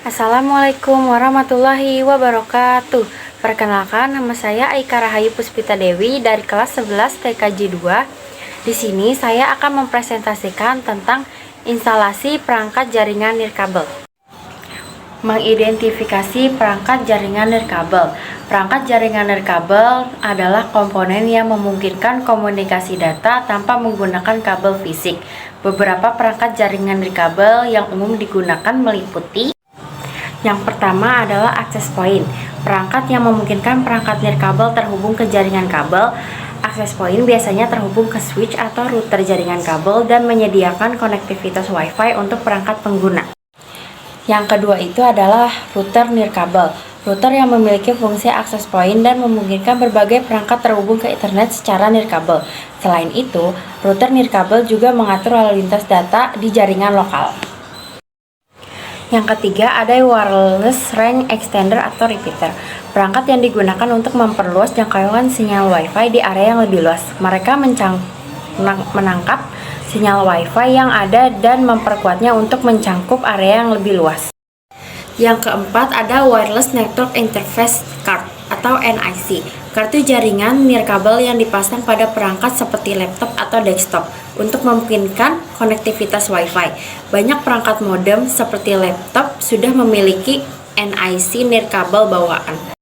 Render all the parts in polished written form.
Assalamualaikum warahmatullahi wabarakatuh. Perkenalkan, nama saya Aika Rahayu Puspita Dewi dari kelas 11 TKJ 2. Di sini saya akan mempresentasikan tentang instalasi perangkat jaringan nirkabel. Mengidentifikasi perangkat jaringan nirkabel. Perangkat jaringan nirkabel adalah komponen yang memungkinkan komunikasi data tanpa menggunakan kabel fisik. Beberapa perangkat jaringan nirkabel yang umum digunakan meliputi: yang pertama adalah access point, perangkat yang memungkinkan perangkat nirkabel terhubung ke jaringan kabel. Access point biasanya terhubung ke switch atau router jaringan kabel dan menyediakan konektivitas Wi-Fi untuk perangkat pengguna. Yang kedua itu adalah router nirkabel, router yang memiliki fungsi access point dan memungkinkan berbagai perangkat terhubung ke internet secara nirkabel. Selain itu, router nirkabel juga mengatur lalu lintas data di jaringan lokal. Yang ketiga ada wireless range extender atau repeater, perangkat yang digunakan untuk memperluas jangkauan sinyal Wi-Fi di area yang lebih luas. Mereka menangkap sinyal Wi-Fi yang ada dan memperkuatnya untuk mencangkup area yang lebih luas. Yang keempat ada wireless network interface card atau NIC, kartu jaringan nirkabel yang dipasang pada perangkat seperti laptop atau desktop untuk memungkinkan konektivitas Wi-Fi. Banyak perangkat modem seperti laptop sudah memiliki NIC nirkabel bawaan.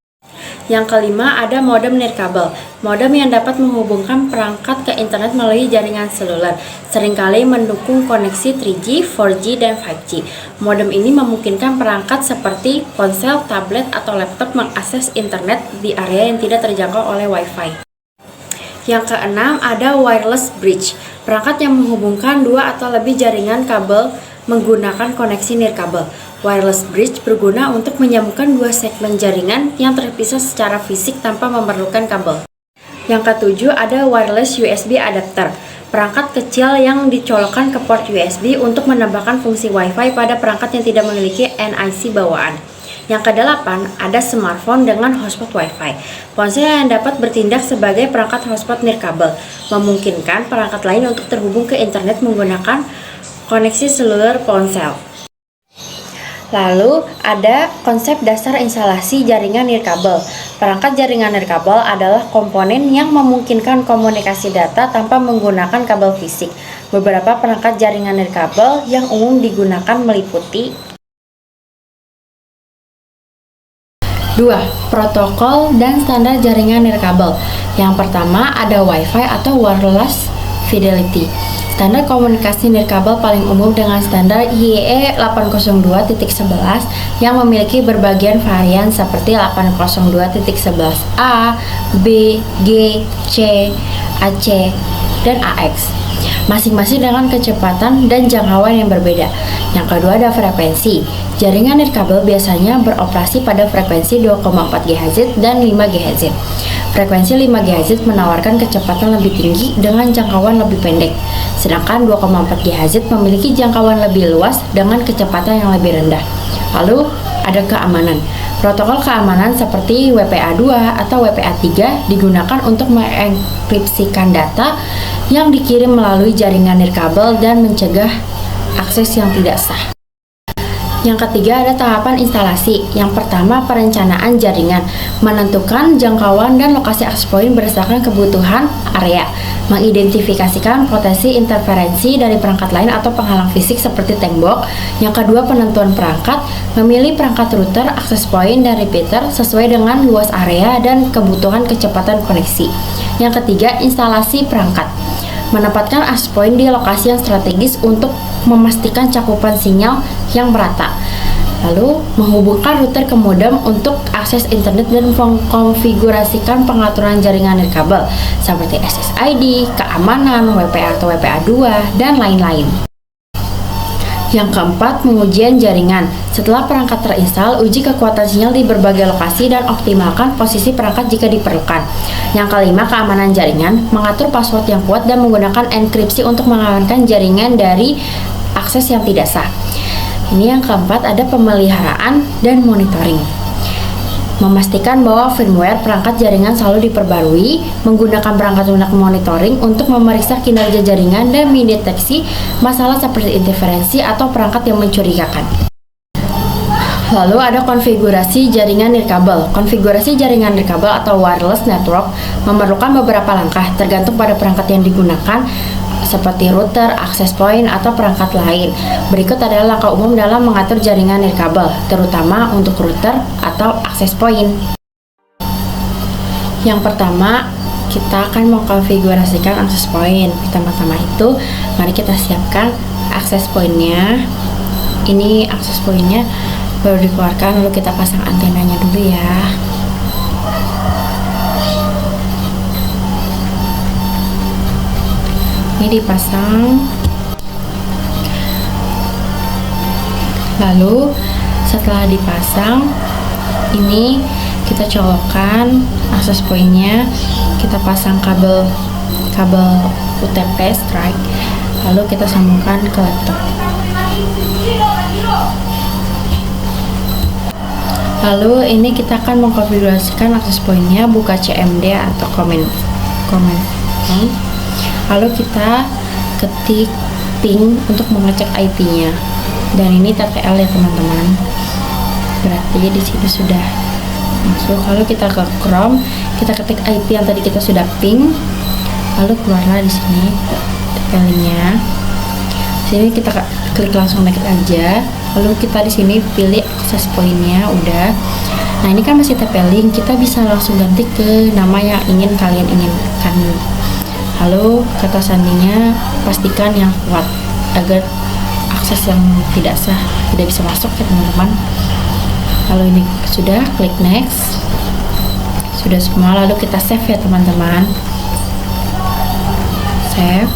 Yang kelima ada modem nirkabel, modem yang dapat menghubungkan perangkat ke internet melalui jaringan seluler, seringkali mendukung koneksi 3G, 4G, dan 5G. Modem ini memungkinkan perangkat seperti ponsel, tablet, atau laptop mengakses internet di area yang tidak terjangkau oleh Wi-Fi. Yang keenam ada wireless bridge, perangkat yang menghubungkan dua atau lebih jaringan kabel menggunakan koneksi nirkabel. Wireless bridge berguna untuk menyambungkan dua segmen jaringan yang terpisah secara fisik tanpa memerlukan kabel. Yang ketujuh ada wireless USB adapter, perangkat kecil yang dicolokkan ke port USB untuk menambahkan fungsi Wi-Fi pada perangkat yang tidak memiliki NIC bawaan. Yang kedelapan ada smartphone dengan hotspot Wi-Fi, ponsel yang dapat bertindak sebagai perangkat hotspot nirkabel, memungkinkan perangkat lain untuk terhubung ke internet menggunakan koneksi seluler ponsel. Lalu ada konsep dasar instalasi jaringan nirkabel. Perangkat jaringan nirkabel adalah komponen yang memungkinkan komunikasi data tanpa menggunakan kabel fisik. Beberapa perangkat jaringan nirkabel yang umum digunakan meliputi: 2. Protokol dan standar jaringan nirkabel. Yang pertama ada Wi-Fi atau Wireless Fidelity. Standar komunikasi nirkabel paling umum dengan standar IEEE 802.11 yang memiliki berbagai varian seperti 802.11a, B, G, C, AC, dan AX. Masing-masing dengan kecepatan dan jangkauan yang berbeda. Yang kedua ada frekuensi. Jaringan nirkabel biasanya beroperasi pada frekuensi 2,4 GHz dan 5 GHz. Frekuensi 5 GHz menawarkan kecepatan lebih tinggi dengan jangkauan lebih pendek, sedangkan 2,4 GHz memiliki jangkauan lebih luas dengan kecepatan yang lebih rendah. Lalu ada keamanan. Protokol keamanan seperti WPA2 atau WPA3 digunakan untuk mengenkripsikan data yang dikirim melalui jaringan nirkabel dan mencegah akses yang tidak sah. Yang ketiga ada tahapan instalasi. Yang pertama perencanaan jaringan, menentukan jangkauan dan lokasi access point berdasarkan kebutuhan area, mengidentifikasikan potensi interferensi dari perangkat lain atau penghalang fisik seperti tembok. Yang kedua penentuan perangkat, memilih perangkat router, access point, dan repeater sesuai dengan luas area dan kebutuhan kecepatan koneksi. Yang ketiga instalasi perangkat, menempatkan access point di lokasi yang strategis untuk memastikan cakupan sinyal yang merata. Lalu menghubungkan router ke modem untuk akses internet dan mengkonfigurasikan pengaturan jaringan nirkabel seperti SSID, keamanan, WPA atau WPA2, dan lain-lain. Yang keempat, pengujian jaringan. Setelah perangkat terinstal, uji kekuatan sinyal di berbagai lokasi dan optimalkan posisi perangkat jika diperlukan. Yang kelima, keamanan jaringan. Mengatur password yang kuat dan menggunakan enkripsi untuk mengamankan jaringan dari akses yang tidak sah. Ini yang keempat, ada pemeliharaan dan monitoring. Memastikan bahwa firmware perangkat jaringan selalu diperbarui, menggunakan perangkat lunak monitoring untuk memeriksa kinerja jaringan dan mendeteksi masalah seperti interferensi atau perangkat yang mencurigakan. Lalu ada konfigurasi jaringan nirkabel. Konfigurasi jaringan nirkabel atau wireless network memerlukan beberapa langkah tergantung pada perangkat yang digunakan seperti router, access point, atau perangkat lain. Berikut adalah langkah umum dalam mengatur jaringan nirkabel, terutama untuk router atau access point. Yang pertama, kita akan mengkonfigurasikan access point. Pertama-tama itu, mari kita siapkan access point-nya. Ini access point-nya baru dikeluarkan, lalu kita pasang antenanya dulu ya. Ini dipasang. Lalu setelah dipasang, ini kita colokkan access point-nya, kita pasang kabel UTP strike, lalu kita sambungkan ke laptop. Lalu ini kita akan mengkonfigurasikan access point-nya, buka CMD atau command. Lalu kita ketik ping untuk mengecek IP-nya. Dan ini TTL ya teman-teman. Berarti di sini sudah masuk. Lalu kita ke Chrome, kita ketik IP yang tadi kita sudah ping. Lalu keluarlah di sini TTL-nya. Sini kita klik langsung next aja. Lalu kita di sini pilih access point-nya udah. Nah, ini kan masih TP-Link, kita bisa langsung ganti ke nama yang ingin kalian inginkan. Lalu kata sandinya pastikan yang kuat agar akses yang tidak sah tidak bisa masuk ya teman-teman. Kalau ini sudah, klik next. Sudah semua, lalu kita save ya teman-teman. Save.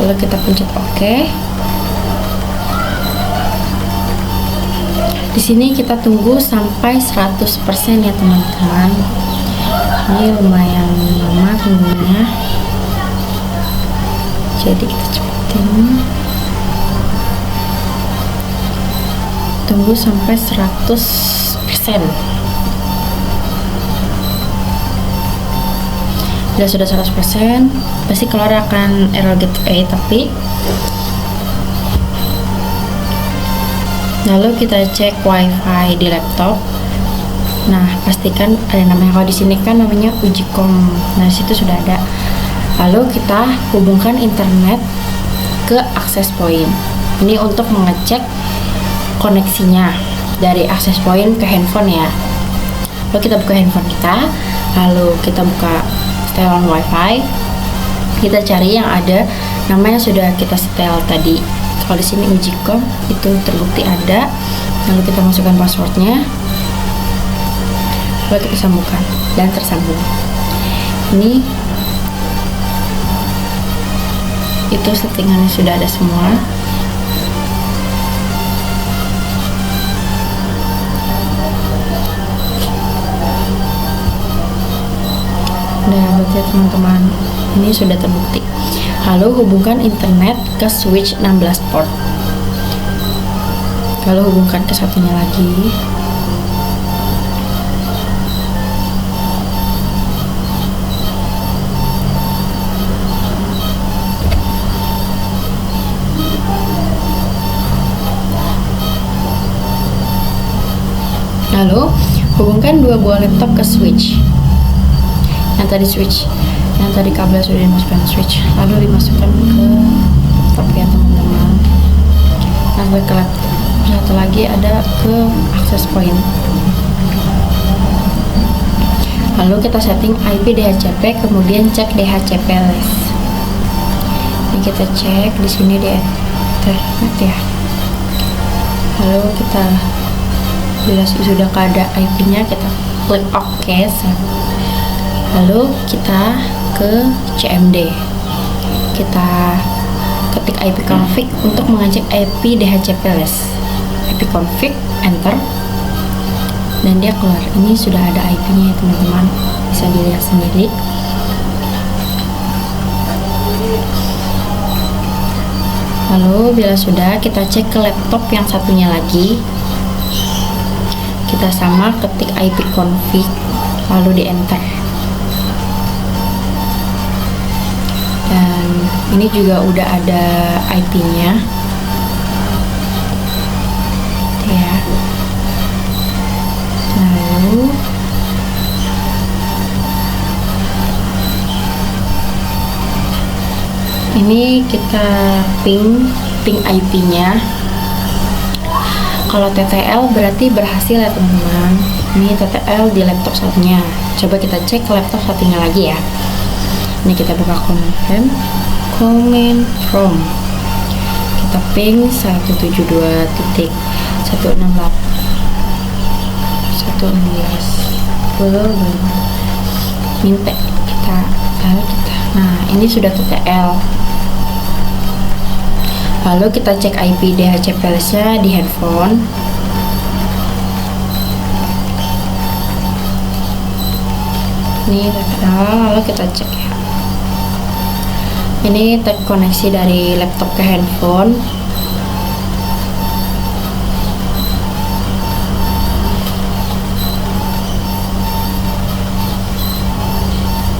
Lalu kita pencet OK. Di sini kita tunggu sampai 100% ya teman-teman. Ini lumayan lama tunggunya. Jadi kita cepetin. Tunggu sampai 100%. Bila sudah 100%, pasti keluar akan error gateway, tapi lalu kita cek wifi di laptop. Nah, pastikan ada namanya, kalau di sini kan namanya Ujicom. Nah, situ sudah ada. Lalu kita hubungkan internet ke access point. Ini untuk mengecek koneksinya dari access point ke handphone ya. Lalu kita buka handphone kita, lalu kita buka setelan wifi. Kita cari yang ada namanya sudah kita setel tadi. Kalau di sini Ujicom itu terbukti ada, lalu kita masukkan passwordnya, lalu kita sambungkan dan tersambung. Ini itu settingannya sudah ada semua. Nah, berarti teman-teman, ini sudah terbukti. Lalu hubungkan internet ke switch 16 port. Lalu hubungkan ke satunya lagi. Lalu hubungkan dua buah laptop ke switch. Yang tadi switch, yang tadi kabel sudah dimasukkan switch, lalu dimasukkan ke laptop ya teman-teman. Lalu ke laptop. Satu lagi ada ke access point. Lalu kita setting IP DHCP, kemudian cek DHCP list. Ini kita cek di sini di Ethernet ya. Lalu kita bila sudah ada IP-nya, kita klik OK. Lalu kita ke CMD, kita ketik IP config untuk mengecek IP DHCP list. IP config, enter, dan dia keluar. Ini sudah ada IP-nya ya teman-teman, bisa dilihat sendiri. Lalu bila sudah, kita cek ke laptop yang satunya lagi. Kita sama ketik IP config, lalu di enter. Dan ini juga udah ada IP-nya. Ini kita ping IP-nya. Kalau TTL berarti berhasil ya teman-teman. Ini TTL di laptop satunya. Coba kita cek laptop satunya lagi ya. Ini kita buka command from. Kita ping 172.168.116 minta kita. Nah, ini sudah TTL. Lalu kita cek IP DHCP-nya di handphone. Ini TTL, lalu kita cek ya. Ini koneksi dari laptop ke handphone.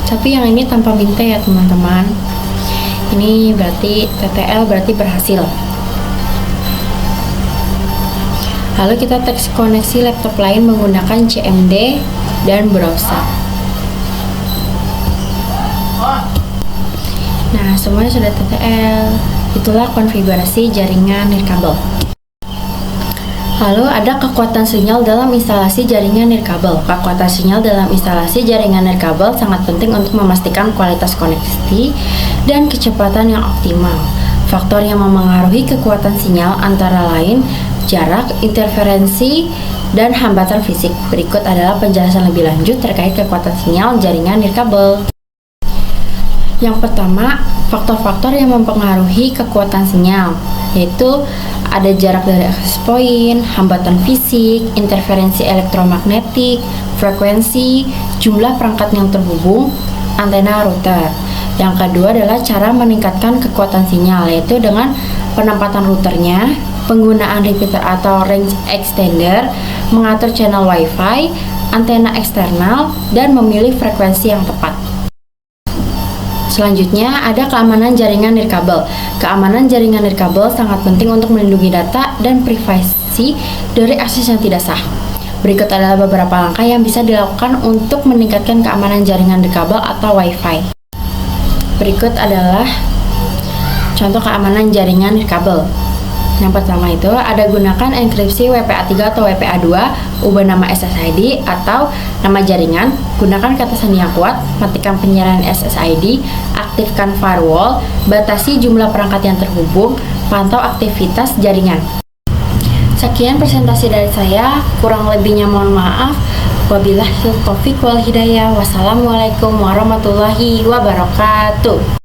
Tapi yang ini tanpa minta ya teman-teman. Ini berarti TTL berarti berhasil. Lalu kita tes koneksi laptop lain menggunakan CMD dan browser. Nah, semuanya sudah TTL. Itulah konfigurasi jaringan nirkabel. Lalu ada kekuatan sinyal dalam instalasi jaringan nirkabel. Kekuatan sinyal dalam instalasi jaringan nirkabel sangat penting untuk memastikan kualitas koneksi dan kecepatan yang optimal. Faktor yang memengaruhi kekuatan sinyal antara lain jarak, interferensi, dan hambatan fisik. Berikut adalah penjelasan lebih lanjut terkait kekuatan sinyal jaringan nirkabel. Yang pertama, faktor-faktor yang mempengaruhi kekuatan sinyal, yaitu ada jarak dari akses point, hambatan fisik, interferensi elektromagnetik, frekuensi, jumlah perangkat yang terhubung, antena router. Yang kedua adalah cara meningkatkan kekuatan sinyal, yaitu dengan penempatan routernya, penggunaan repeater atau range extender, mengatur channel WiFi, antena eksternal, dan memilih frekuensi yang tepat. Selanjutnya ada keamanan jaringan nirkabel. Keamanan jaringan nirkabel sangat penting untuk melindungi data dan privasi dari akses yang tidak sah. Berikut adalah beberapa langkah yang bisa dilakukan untuk meningkatkan keamanan jaringan nirkabel atau WiFi. Berikut adalah contoh keamanan jaringan nirkabel. Yang pertama itu ada gunakan enkripsi WPA3 atau WPA2, ubah nama SSID atau nama jaringan, gunakan kata sandi yang kuat, matikan penyiaran SSID, aktifkan firewall, batasi jumlah perangkat yang terhubung, pantau aktivitas jaringan. Sekian presentasi dari saya, kurang lebihnya mohon maaf. Wabillahi taufiq wal hidayah. Wassalamualaikum warahmatullahi wabarakatuh.